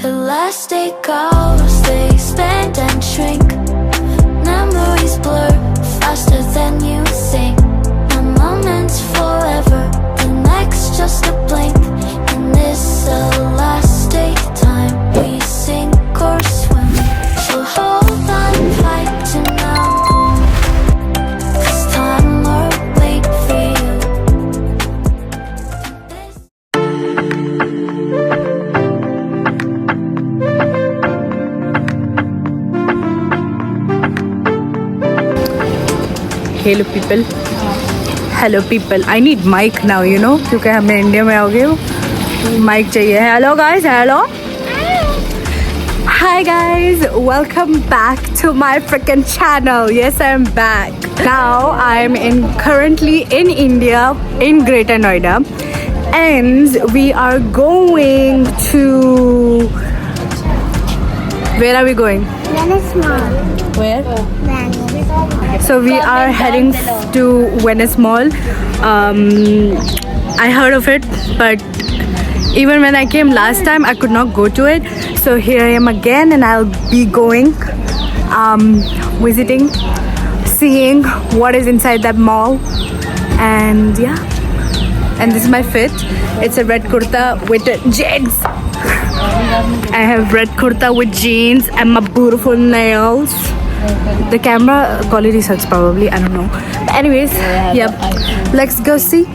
The last day goes, they expand and shrink. Memories blur faster than you think. One moment's forever, the next just a blink. And this the last day time we sink or swim. So hold on tight to now, 'cause time will wait for you. Hello people I need mic now you know, क्योंकि हमें India में हो गए mic चाहिए. Hello guys, hello, hi guys, welcome back to my freaking channel. Yes, I'm back. Now I'm currently in India, in Greater Noida, and we are going to, where are we going? Venice Mall. Where? Venice. So we are heading to Venice Mall. I heard of it, but even when I came last time, I could not go to it. So here I am again, and I'll be going, visiting, seeing what is inside that mall, and yeah. And this is my fit. It's a red kurta with jeans. I have red kurta with jeans and my beautiful nails. The camera quality sucks probably, I don't know. But anyways, yep, let's go see.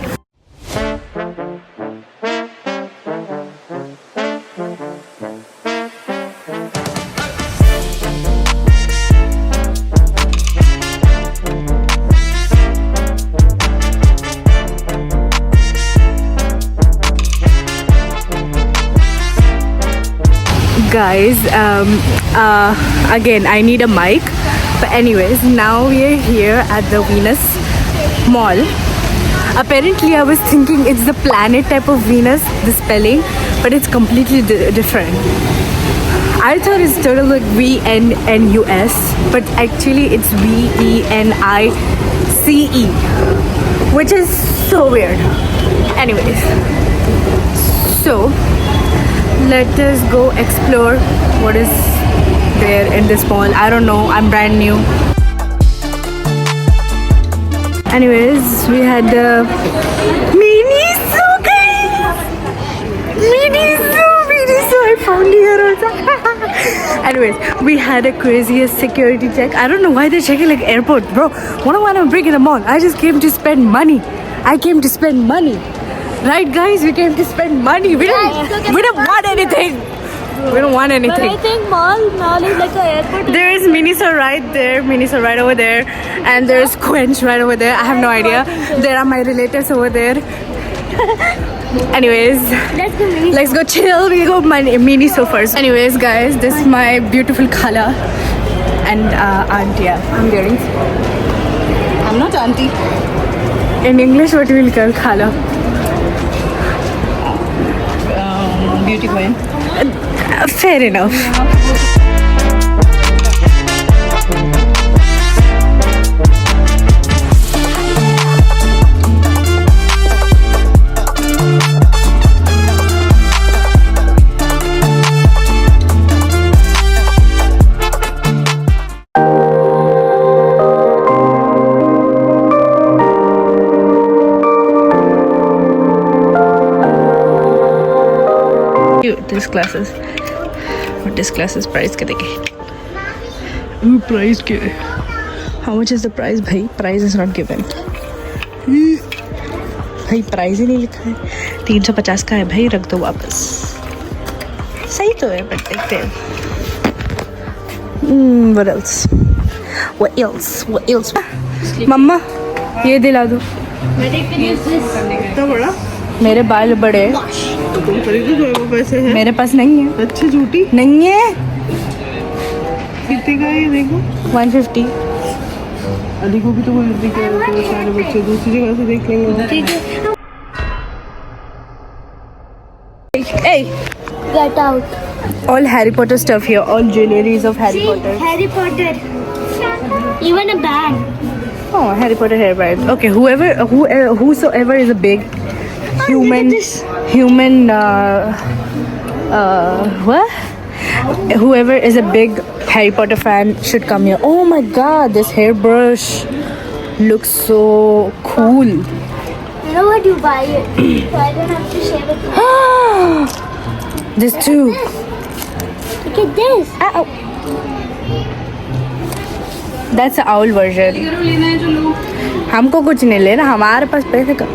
Guys, again I need a mic, but anyways, now we are here at the Venus Mall. Apparently I was thinking it's the planet type of Venus, the spelling, but it's completely different. I thought it's sort of like VNNUS, but actually it's VENICE, which is so weird. Anyways, so let us go explore what is there in this mall. I don't know, I'm brand new. Anyways, we had the Miniso, guys. Miniso. I found here also. Anyways, we had a craziest security check. I don't know why they're checking like airport, bro. What do I want to bring in the mall? I just came to spend money. I came to spend money. Right, guys? We came to spend money. We don't want anything. We don't want anything. But I think mall is like an airport. There is Miniso right there, Miniso right over there, and there's Quench right over there. I have no idea. There are my relatives over there. Anyways, let's go chill. We go Miniso first. Anyways, guys, this is my beautiful Khala and aunt. Yeah, I'm wearing. I'm not auntie. In English, what will we call Khala? Beauty queen. Fair enough. This classes price क्या देखे? Price क्या है? How much is the price भाई? Price is not given. भाई price ही नहीं लिखा है. 350 का है भाई, रख दो वापस. सही तो है, but देखते हैं. What else? What else? मम्मा, ये दिला दो. इतना बड़ा? मेरे बाल बड़े. तुम खरीदो, तुम्हारे पैसे हैं? मेरे पास नहीं है. अच्छी झूठी नहीं है. कितने का है ये देखो? 150. अधिको भी तो बोल रही है सारे बच्चे दूसरी जगह से देख लेंगे. ठीक है. Hey, Get out. all Harry Potter stuff here. All jewelries of Harry Potter. Harry Potter. Even a bag. Oh, Harry Potter hairband. Okay, whosoever is a big human, what? whoever is a big Harry Potter fan should come here. Oh my god, this hairbrush looks so cool. You know what? You buy it. So I don't have to share with you. This too. Look at this. Ow. That's the owl version. हमको कुछ नहीं लेना, हमारे पास पैसे का.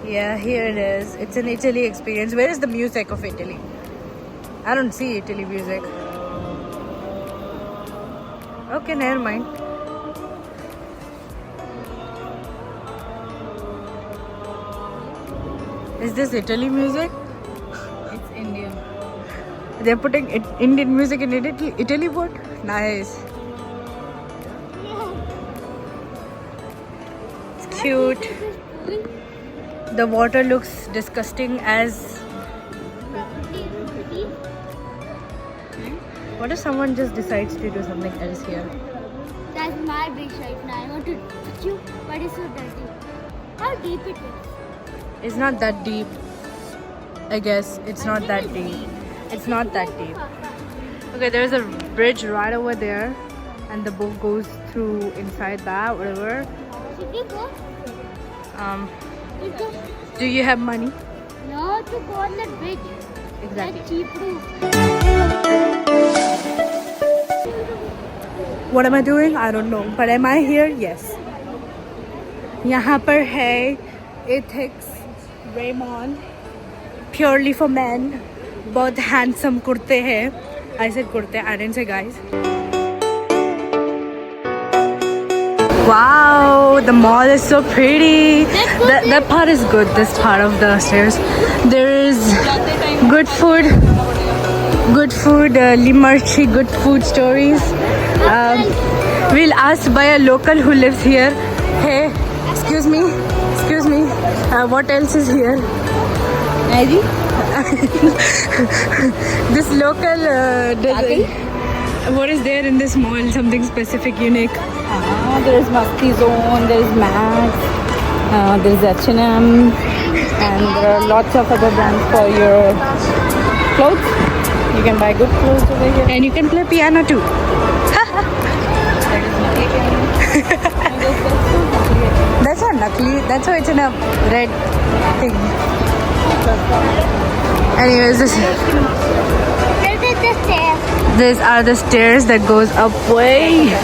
Yeah, here it is. It's an Italy experience. Where is the music of Italy? I don't see Italy music. Okay, never mind. Is this Italy music? It's Indian. They're putting Indian music in Italy boat? Nice. It's cute. The water looks disgusting as... What if someone just decides to do something else here? That's my beach right now. I want to touch you, but it's so dirty. How deep it is? It's not that deep. I guess it's not that deep. It's not that deep. Okay, there's a bridge right over there, and the boat goes through inside that, whatever. Should we go? Let's go. Do you have money? No, to go on that bridge. Exactly. That's cheap route. What am I doing? I don't know. But am I here? Yes. यहाँ पर है Ethics Raymond, purely for men. बहुत handsome कुर्ते हैं. I said कुर्ते. I didn't say guys. Wow, the mall is so pretty. That part is good. This part of the stairs. There is good food. Good food. Limarchi, good food stories. We'll ask by a local who lives here. Hey, excuse me. What else is here? This local what is there in this mall? Something specific, unique. There is Masti Zone, there is Max, there is H&M, and there are lots of other brands for your clothes. You can buy good clothes over here. And you can play piano too. That's not Nakli. That's why it's in a red thing. Anyways, these are the stairs that goes up way.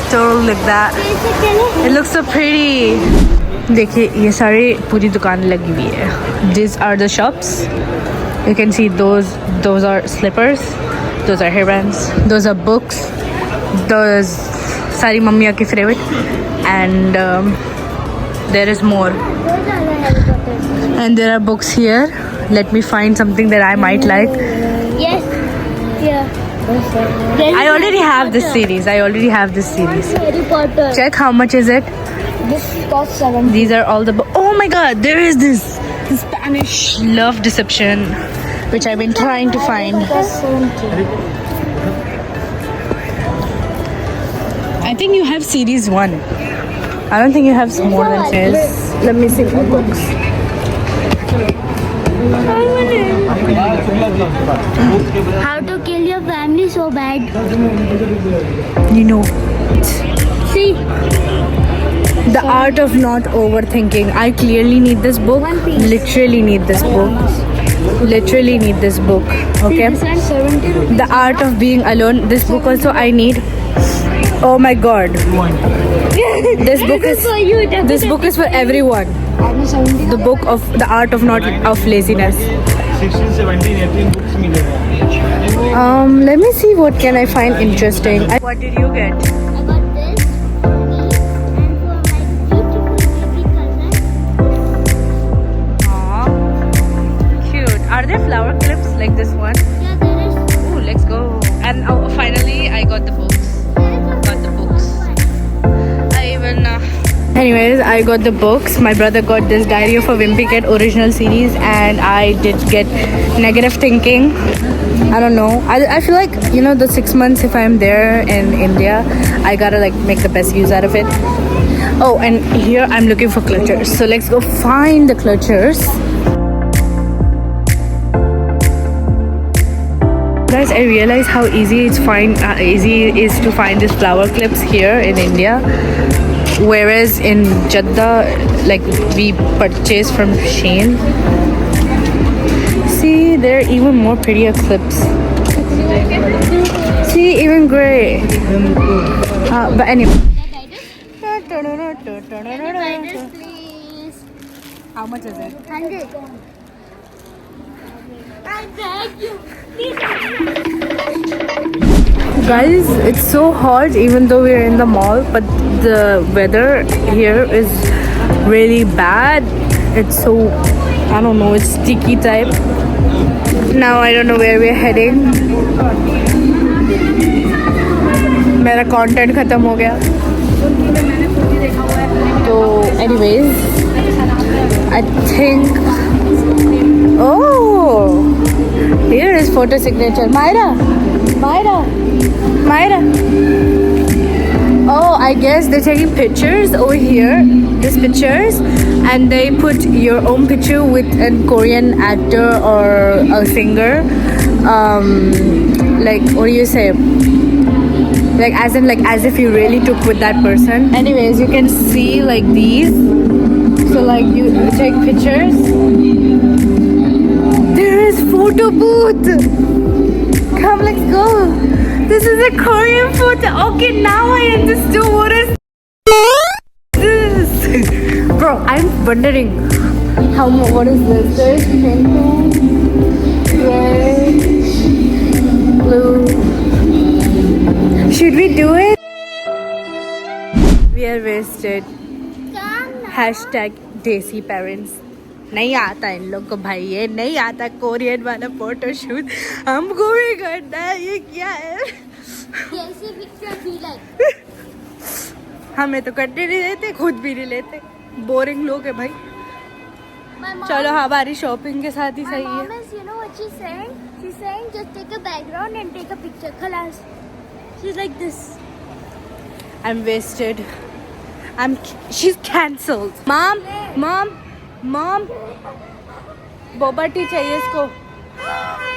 Store like that. It looks so pretty. देखिए ये सारी पूरी दुकान लगी हुई है. These are the shops. You can see those are slippers. Those are hairbands. Those are books. Those सारी मम्मियों की favorite. And there is more. And there are books here. Let me find something that I might like. Yes. Yeah. I already have this series. Harry Potter. Check how much is it. This costs 7. These are all the oh my god, there is this Spanish Love Deception, which I've been trying to find. I think you have series 1. I don't think you have more than series. Let me see my books. How to kill your family so bad. You know, See, The Art of Not Overthinking. I clearly need this book. One Piece. Literally need this book. Literally need this book. Okay. this one 70 rupees. The Art of Being Alone. This book also I need. Oh my god. This book is for you. this book is for everyone. The book of the art of not of laziness. 16, 17, 18 books मिलेगा. Let me see what can I find interesting. What did you get? I got this for me and for my beautiful baby cousin. Aww. Cute. Are there flower clips like this one? Yeah, there is. Ooh, let's go. And oh, finally I got the books. Got the books. I even anyways, I got the books. My brother got this Diary of a Wimpy Kid original series, and I did get Negative Thinking. I don't know. I feel like, you know, the 6 months if I'm there in India, I gotta like make the best use out of it. Oh, and here I'm looking for clutchers. So let's go find the clutchers. Guys, I realize how easy it is to find these flower clips here in India. Whereas in Jeddah, like we purchase from Shein. See, there are even more prettier clips. See, even gray. But anyway. Please. How much is it? 100. I beg you. Guys, it's so hot even though we're in the mall, but the weather here is really bad. It's so, I don't know, it's sticky type. Now I don't know where we're heading. मेरा content खत्म हो गया. So anyways, I think, oh, here is photo signature. Myra. Oh, I guess they're taking pictures over here. These pictures, and they put your own picture with a Korean actor or a singer. Like, what do you say? Like as if you really took with that person. Anyways, you can see like these. So like you take pictures. There is photo booth. Come, let's go. This is a Korean photo. Okay, now I understood what is this. Bro, I'm wondering what is this? There's pink, red, blue. Should we do it? We are wasted. Hashtag Desi parents. नहीं आता इन लोग को भाई, ये नहीं आता Korean वाला photo shoot. हमको भी करना है. ये क्या है? कैसे पिक्चर भी लाइक. हमें तो करने नहीं देते, खुद भी नहीं लेते. बोरिंग लोग है भाई. चलो हमारी शॉपिंग के साथ ही सही है. You know what she's saying? She's saying just take a background and take a picture. Khalas. She's like this. I'm wasted. She's cancelled. Mom. Boba tea चाहिए इसको.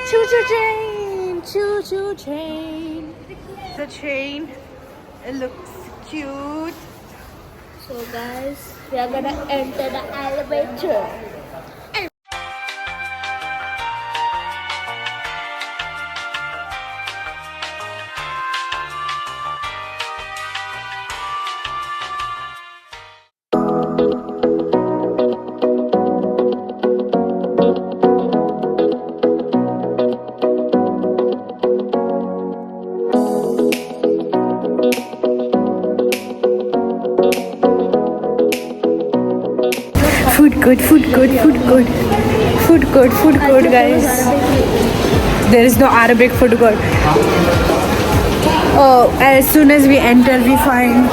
Choo train. The train. It looks cute. So guys, we are gonna enter the elevator. Food good, guys. There is no Arabic food good. Oh, as soon as we enter, we find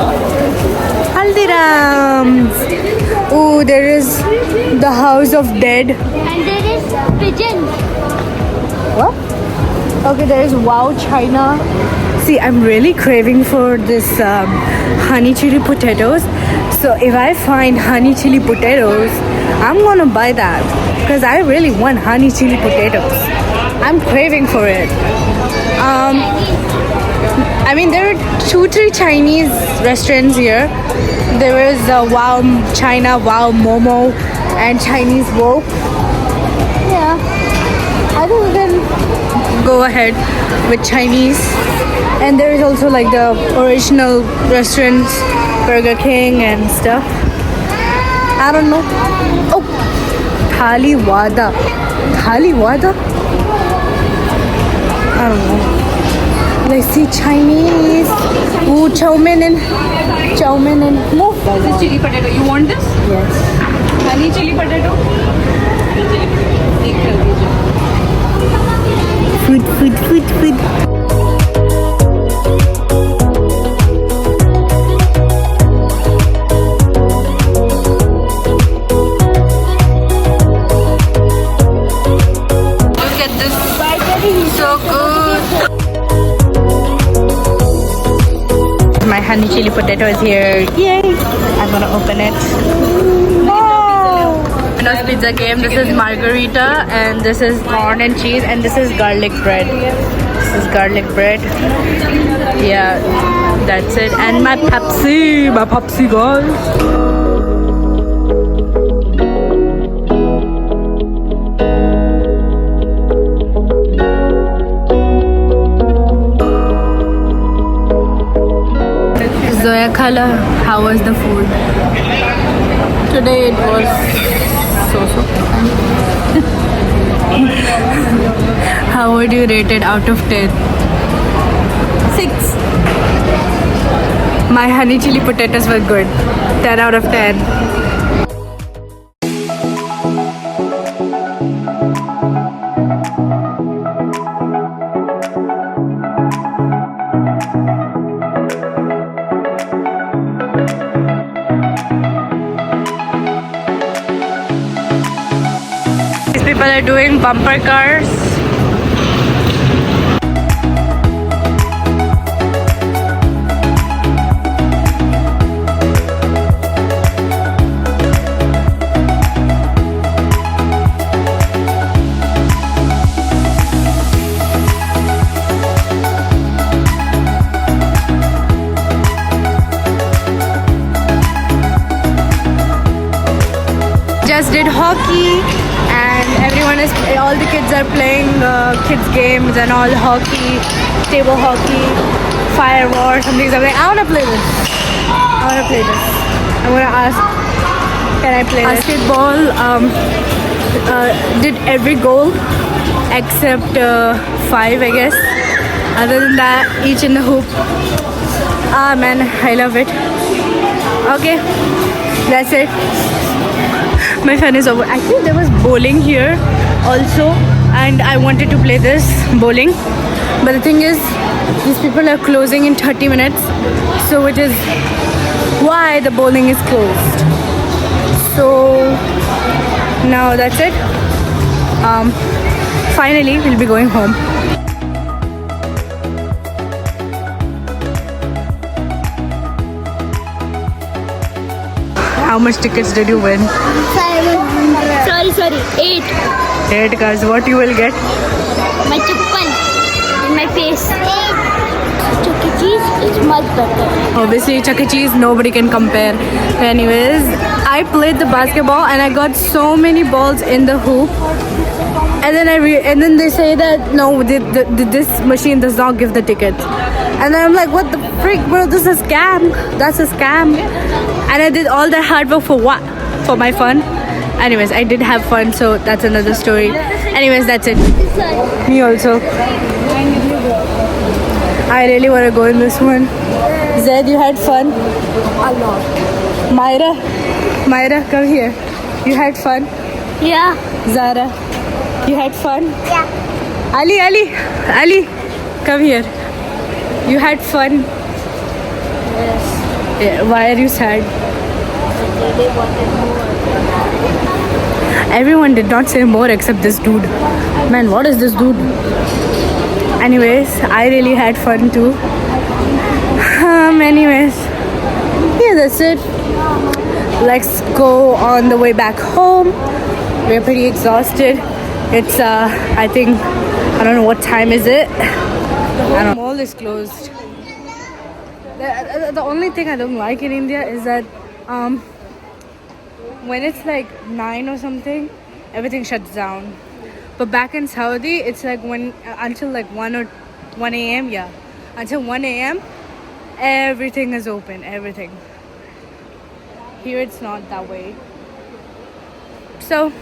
Haldiram's. Oh, there is the House of Dead. And there is pigeon. What? Okay, there is Wow China. See, I'm really craving for this honey chili potatoes. So if I find honey chili potatoes, I'm gonna buy that because I really want honey chili potatoes. I'm craving for it. I mean, there are 2-3 Chinese restaurants here. There is Wow China, Wow Momo, and Chinese Wok. Yeah, I think we can go ahead with Chinese. And there is also like the original restaurants, Burger King and stuff. I don't know. Oh, Thali Wada. I don't know. Let's see Chinese. Ooh, chow mein and more. This is chili potato. You want this? Yes. Honey chili potato? Food. Look at this. So honey chili potato is here. Yay! I'm gonna open it. Domino's pizza came. This is margarita and this is corn and cheese and this is garlic bread. This is garlic bread. Yeah, that's it. And my Pepsi guys. Zoya Khala, how was the food? Today it was so. How would you rate it out of 10? 6. My honey chili potatoes were good. 10 out of 10. These people are doing bumper cars. Just did hockey and all the kids are playing kids games and all hockey, table hockey, fire war, something. I want to play this. I'm gonna ask, can I play basketball? Did every goal except 5, I guess. Other than that, each in the hoop. Ah man, I love it. Okay, that's it. My fun is over. Actually, there was bowling here also, and I wanted to play this bowling, but the thing is, these people are closing in 30 minutes, so which is why the bowling is closed. So now that's it. Finally, we'll be going home. How much tickets did you win? 8. 8 guys. What you will get? My chappal in my face. Chuck E. Cheese is much better. Obviously, Chuck E. Cheese, nobody can compare. Anyways, I played the basketball and I got so many balls in the hoop. And then they say that no, this machine does not give the tickets. And then I'm like, what the freak, bro? This is a scam. That's a scam. And I did all that hard work for what? For my fun. Anyways, I did have fun, so that's another story. Anyways, that's it. Me also. I really want to go in this one. Zed, you had fun? A lot. Myra, come here. You had fun? Yeah. Zara, you had fun? Yeah. Ali, come here. You had fun? Yes. Yeah, why are you sad? They wanted more. Everyone did not say more except this dude. Man, what is this dude? Anyways, I really had fun too. Anyways, yeah, that's it. Let's go on the way back home. We're pretty exhausted. It's I think, I don't know what time is it. I don't know. Mall is closed. The only thing I don't like in India is that when it's like 9 or something, everything shuts down. But back in Saudi, it's like until like 1 a.m. Yeah, until 1 a.m. everything is open. Everything. Here it's not that way. So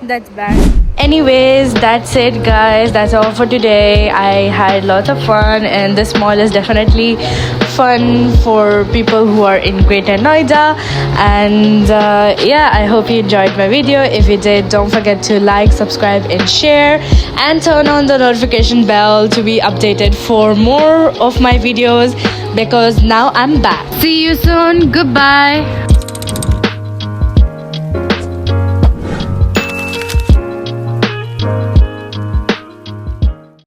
that's bad. Anyways, that's it guys, that's all for today. I had lots of fun and this mall is definitely fun for people who are in Greater Noida. And yeah, I hope you enjoyed my video. If you did, don't forget to like, subscribe and share, and turn on the notification bell to be updated for more of my videos, because now I'm back. See you soon. Goodbye.